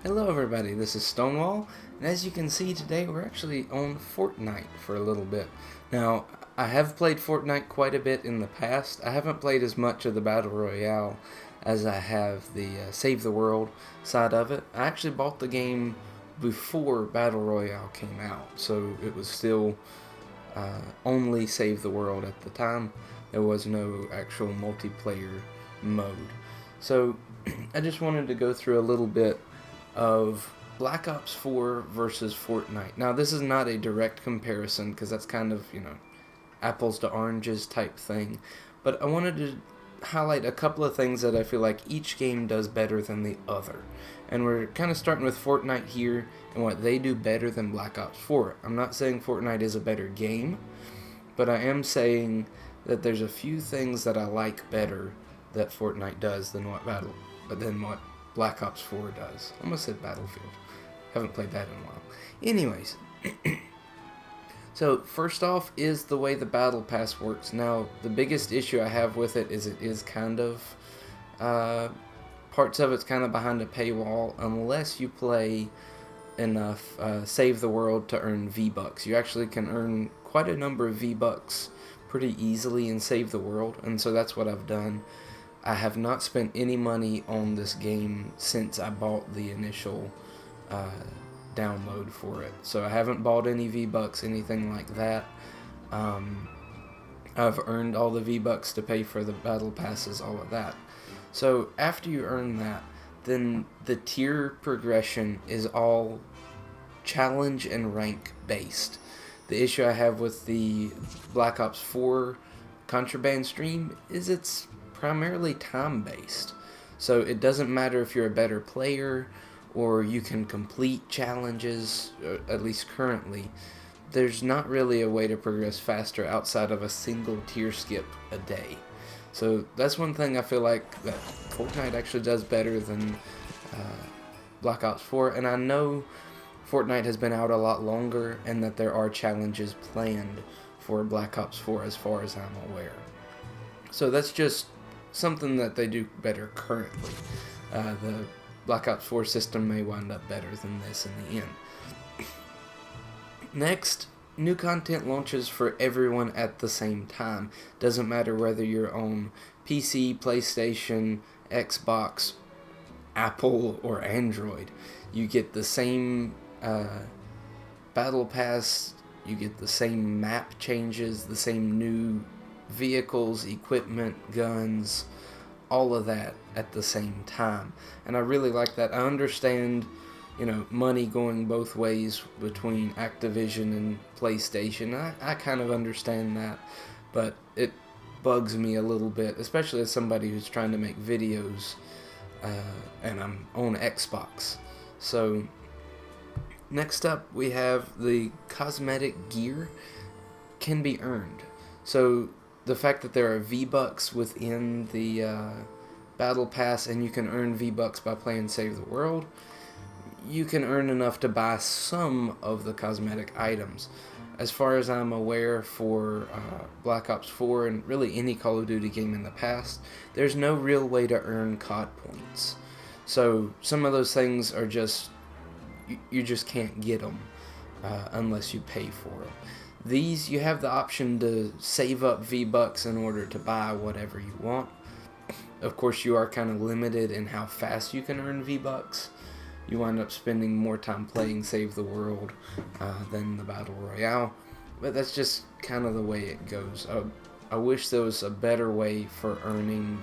Hello everybody, this is Stonewall, and as you can see today we're actually on Fortnite for a little bit. Now, I have played Fortnite quite a bit in the past. I haven't played as much of the Battle Royale as I have the Save the World side of it. I actually bought the game before Battle Royale came out, so it was still only Save the World at the time. There was no actual multiplayer mode. So I just wanted to go through a little bit of Black Ops 4 versus Fortnite. Now, this is not a direct comparison because that's kind of, apples to oranges type thing. But I wanted to highlight a couple of things that I feel like each game does better than the other. And we're kind of starting with Fortnite here and what they do better than Black Ops 4. I'm not saying Fortnite is a better game, but I am saying that there's a few things that I like better that Fortnite does than what Black Ops 4 does. Almost said Battlefield. Haven't played that in a while. Anyways, so first off is the way the Battle Pass works. Now, the biggest issue I have with it is kind of parts of it's kind of behind a paywall unless you play enough Save the World to earn V-Bucks. You actually can earn quite a number of V-Bucks pretty easily in Save the World, and so that's what I've done. I have not spent any money on this game since I bought the initial download for it. So I haven't bought any V-Bucks, anything like that. I've earned all the V-Bucks to pay for the battle passes, all of that. So after you earn that, then the tier progression is all challenge and rank based. The issue I have with the Black Ops 4 contraband stream is it's primarily time-based. So it doesn't matter if you're a better player or you can complete challenges, at least currently. There's not really a way to progress faster outside of a single tier skip a day. So that's one thing I feel like that Fortnite actually does better than Black Ops 4. And I know Fortnite has been out a lot longer and that there are challenges planned for Black Ops 4 as far as I'm aware. So that's just something that they do better currently. The Black Ops 4 system may wind up better than this in the end. Next, new content launches for everyone at the same time. Doesn't matter whether you're on PC, PlayStation, Xbox, Apple, or Android. You get the same battle pass, you get the same map changes, the same new vehicles, equipment, guns, all of that at the same time. And I really like that. I understand, money going both ways between Activision and PlayStation. I kind of understand that, but it bugs me a little bit, especially as somebody who's trying to make videos and I'm on Xbox. So next up we have the cosmetic gear can be earned. So the fact that there are V-Bucks within the Battle Pass and you can earn V-Bucks by playing Save the World, you can earn enough to buy some of the cosmetic items. As far as I'm aware, for Black Ops 4 and really any Call of Duty game in the past, there's no real way to earn COD points. So some of those things are just, you just can't get them unless you pay for them. These, you have the option to save up V-Bucks in order to buy whatever you want. Of course, you are kind of limited in how fast you can earn V-Bucks. You wind up spending more time playing Save the World than the Battle Royale. But that's just kind of the way it goes. I wish there was a better way for earning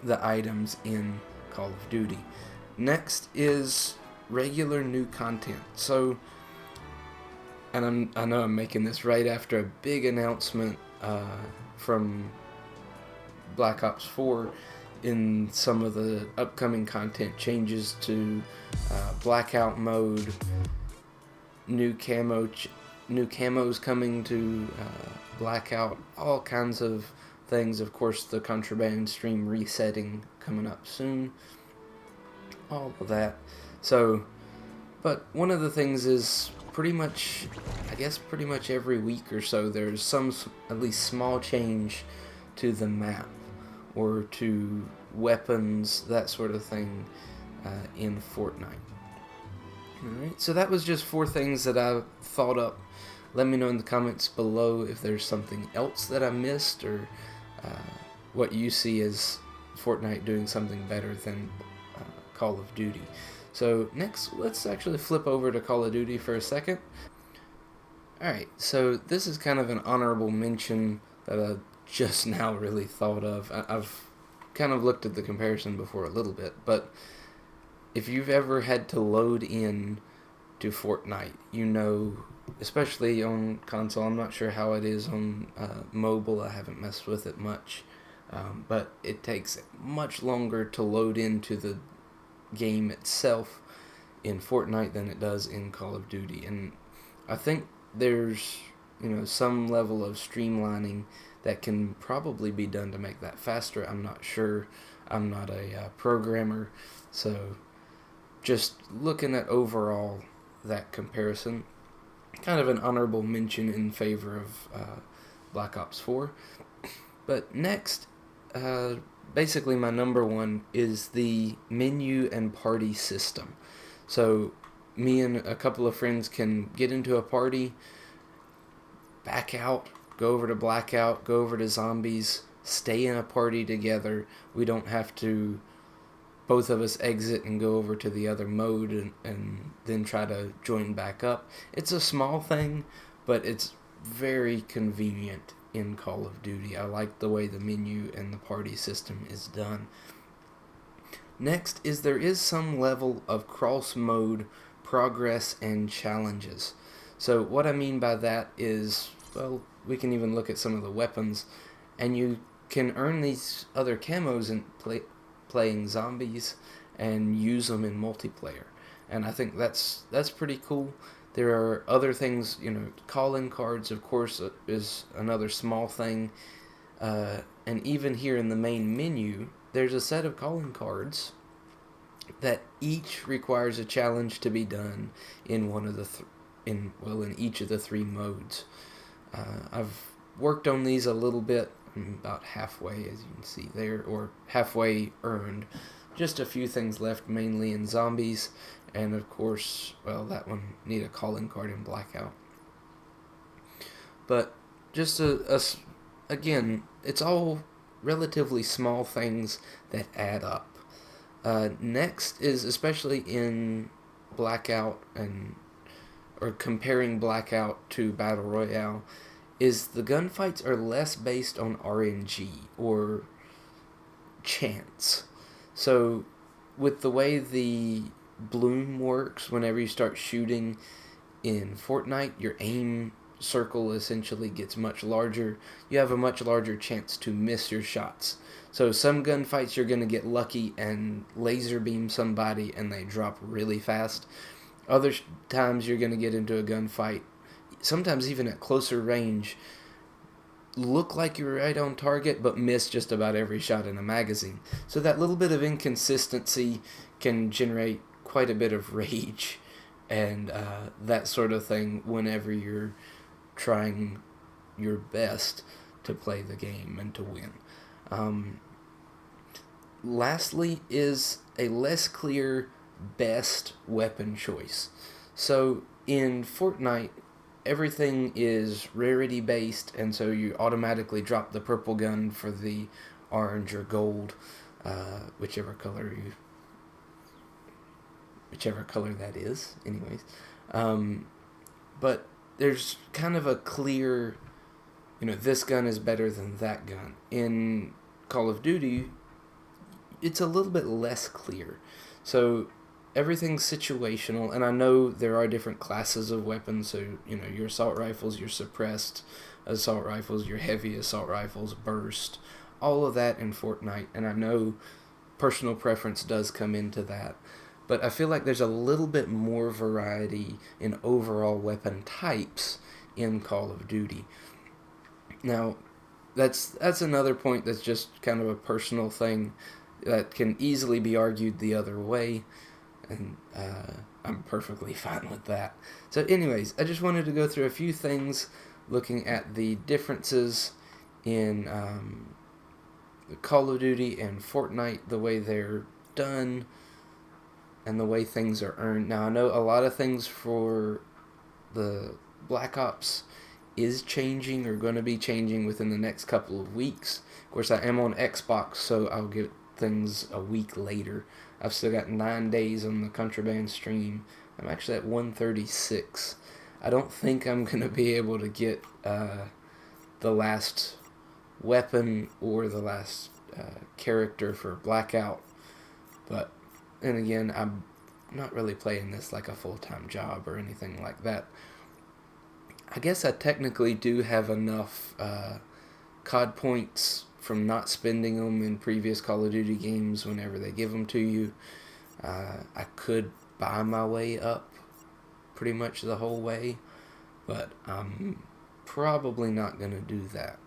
the items in Call of Duty. Next is regular new content. So, and I know I'm making this right after a big announcement from Black Ops 4 in some of the upcoming content changes to blackout mode, new camos coming to blackout, all kinds of things. Of course, the contraband stream resetting coming up soon, all of that. So, but one of the things is pretty much every week or so there's some at least small change to the map or to weapons, that sort of thing. in Fortnite. Alright, so that was just 4 things that I thought up. Let me know in the comments below if there's something else that I missed, or what you see as Fortnite doing something better than Call of Duty. So next, let's actually flip over to Call of Duty for a second. Alright, so this is kind of an honorable mention that I just now really thought of. I've kind of looked at the comparison before a little bit, but if you've ever had to load in to Fortnite, you know, especially on console, I'm not sure how it is on mobile, I haven't messed with it much, but it takes much longer to load into the game itself in Fortnite than it does in Call of Duty. And I think there's, some level of streamlining that can probably be done to make that faster. I'm not sure. I'm not a programmer, so just looking at overall that comparison, kind of an honorable mention in favor of Black Ops 4. But next, basically my number one is the menu and party system. So me and a couple of friends can get into a party, back out, go over to blackout, go over to zombies, stay in a party together. We don't have to both of us exit and go over to the other mode and then try to join back up. It's a small thing, but it's very convenient in Call of Duty. I like the way the menu and the party system is done. Next is there is some level of cross-mode progress and challenges. So what I mean by that is, well, we can even look at some of the weapons, and you can earn these other camos in playing zombies and use them in multiplayer. And I think that's pretty cool. There are other things, calling cards, of course, is another small thing. And even here in the main menu, there's a set of calling cards that each requires a challenge to be done in one of the in each of the 3 modes. I've worked on these a little bit. I'm about halfway, as you can see there, or halfway earned. Just a few things left, mainly in zombies, and of course, well, that one need a calling card in blackout. But just again, it's all relatively small things that add up. Next is, especially in blackout or comparing blackout to battle royale, is the gunfights are less based on RNG or chance. So with the way the bloom works, whenever you start shooting in Fortnite, your aim circle essentially gets much larger. You have a much larger chance to miss your shots. So some gunfights you're going to get lucky and laser beam somebody and they drop really fast. Other times you're going to get into a gunfight, sometimes even at closer range, look like you're right on target but miss just about every shot in a magazine. So that little bit of inconsistency can generate quite a bit of rage and that sort of thing whenever you're trying your best to play the game and to win. Lastly is a less clear best weapon choice. So in Fortnite, everything is rarity based, and so you automatically drop the purple gun for the orange or gold, whichever color that is, anyways. But there's kind of a clear, this gun is better than that gun. In Call of Duty, it's a little bit less clear. So everything's situational, and I know there are different classes of weapons, so, your assault rifles, your suppressed assault rifles, your heavy assault rifles, burst, all of that in Fortnite, and I know personal preference does come into that. But I feel like there's a little bit more variety in overall weapon types in Call of Duty. Now, that's another point that's just kind of a personal thing that can easily be argued the other way, and I'm perfectly fine with that. So anyways, I just wanted to go through a few things looking at the differences in Call of Duty and Fortnite, the way they're done, and the way things are earned. Now, I know a lot of things for the Black Ops is changing or going to be changing within the next couple of weeks. Of course, I am on Xbox, so I'll get things a week later. I've still got 9 days on the Contraband stream. I'm actually at 136. I don't think I'm going to be able to get the last weapon or the last character for Blackout. But, and again, I'm not really playing this like a full-time job or anything like that. I guess I technically do have enough COD points from not spending them in previous Call of Duty games whenever they give them to you. I could buy my way up pretty much the whole way, but I'm probably not going to do that.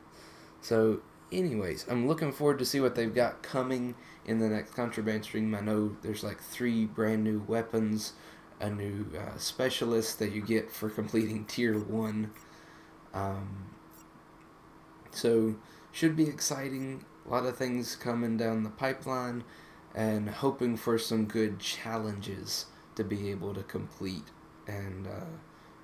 So anyways, I'm looking forward to see what they've got coming in the next Contraband stream. I know there's like 3 brand new weapons, a new specialist that you get for completing Tier 1. So should be exciting. A lot of things coming down the pipeline, and hoping for some good challenges to be able to complete and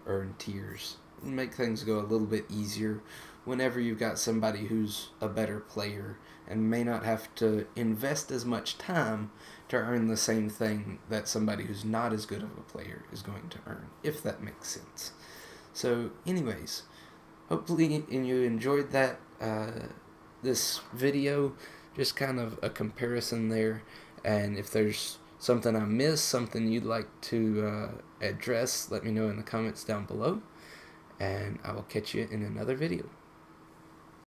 earn tiers. Make things go a little bit easier whenever you've got somebody who's a better player and may not have to invest as much time to earn the same thing that somebody who's not as good of a player is going to earn, if that makes sense. So anyways, hopefully you enjoyed that this video, just kind of a comparison there, and if there's something I missed, something you'd like to address, let me know in the comments down below, and I will catch you in another video.